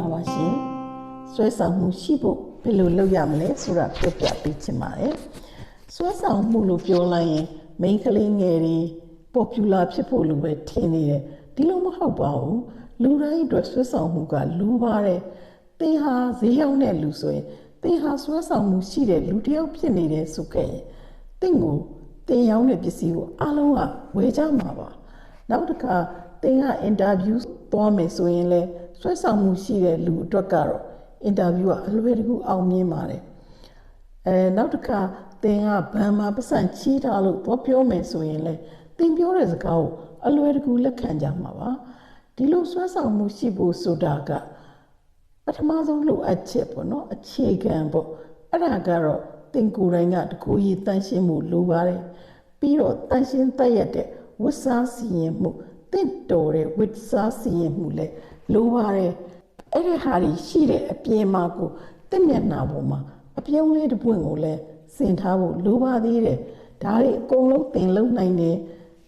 လာပါရှင်ဆွဲဆောင်မှုရှိဖို့ဘယ်လိုလုပ်ရမလဲဆိုတာပြောပြပေးချင်ပါတယ်ဆွဲဆောင်မှုလို့ပြောလိုက်ရင်မိန်းကလေးငယ်တွေ popular ဖြစ်ဖို့လိုပဲထင်နေတယ်ဒီလိုမဟုတ်ပါဘူးလူတိုင်းအတွက်ဆွဲဆောင်မှုကလိုပါတယ်သင်ဟာဈေးရောက်တဲ့လူဆိုရင်သင်ဟာဆွဲဆောင်မှုရှိတဲ့လူတစ်ယောက်ဖြစ်နေတယ်ဆိုခဲ့ရင်သင်ကိုသင်ရောင်းတဲ့ပစ္စည်းကိုအားလုံးကဝယ်ကြမှာပါနောက်တစ်ခါသင်ကအင်တာဗျူးသွားမယ်ဆိုရင်လည်းဆွဲဆောင်မှုရှိတဲ့လူအတွက်ကတော့အင်တာဗျူးကအလွယ်တကူအောင်မြင်ပါတယ်နောက်တစ်ခါသင်ကဘန်မှာပတ်စံချီးထားလို့တော့ပြောမယ်ဆိုရင်လည်းသင်ပြောတဲ့စကားကိုအလွယ်တကူလက်ခံကြမှာပါဒီလိုဆွဲဆောင်မှုရှိဖို့ဆိုတာကပထမဆုံးလိုအပ်ချက်ပေါ့နော်အခြေခံပေါ့အဲ့ဒါကတော့သင်ကိုယ်တိုင်ကတကူကြီးတန်ရှင်းမှုလိုပါတယ်ပြီးတော့တန်ရှင်းတက်ရတဲ့ဝတ်စားစီရင်မှုတင့်တော်တဲ့ဝတ်စားစီရင်မှုလည်းလိုပါတယ်အဲ့ဒီဟာကြီးရှိတဲ့အပြင်မှာကိုတက်မျက်နှာပေါ်မှာအပြုံးလေးတစ်ပွင့်ကိုလည်းစင်ထားဖို့လိုပါသေးတယ်ဒါတွေအကုန်လုံးသင်လုံနိုင်တယ်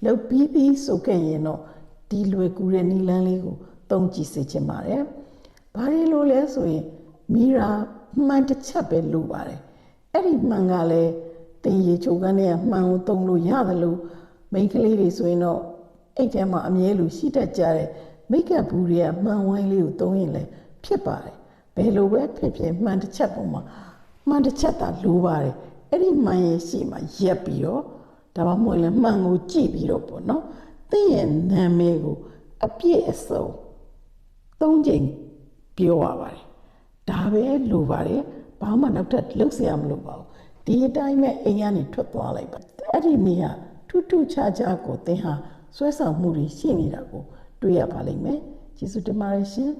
လုပ်ပြီးဆိုခဲ့ရင်တော့ဒီလွယ်ကူတဲ့နီလန်းလေးကိုသုံးကြည့်စေချင်ပါတယ်ဘာလို့လဲဆိုရင်မီရာမှန်တစ်ချက်ပဲလိုပါတယ်အဲ့ဒီမှန်ကလည်းတင်ရေချိုကန်းနဲ့မှန်ကိုသုံးလို့ရတယ်လို့မိန်းကလေးတွေဆိုရင်တော့အဲ့ထဲမှာအမြဲလိုရှိတတ်ကြတဲ့မိတ်ကပ်ဘူးတွေကမှန်ဝိုင်းလေးကိုသုံးရင်လည်းဖြစ်ပါတယ်ဘယ်လိုပဲဖြစ်ဖြစ်မှန်တစ်ချက်ပုံမှာမှန်တစ်ချက်သာလိုပါတယ်အဲ့ဒီမှန်ရဲ့ရှိမှရက်ပြီးတော့ဒါမှမဟုတ်လည်းမှန်ကိုကြည့်ပြီးတော့ပေါ့နော်သင်ရဲ့နာမည်ကိုအပြည့်အစုံ၃ချိန်ပြောရပါတယ်ဒါပဲလိုပါတယ်ဘာမှနောက်ထပ်လုပ်စရာမလိုပါဘူးဒီအတိုင်းပဲအိမ်ကနေထွက်သွားလိုက်ပါအဲ့ဒီနေရာထူးထူးခြားခြားကိုသင်ဟာဆွဲဆောင်မှုတွေရှိနေတာကိုတွေ့ရပါလိမ့်မယ်ကျေးဇူးတင်ပါတယ်ရှင်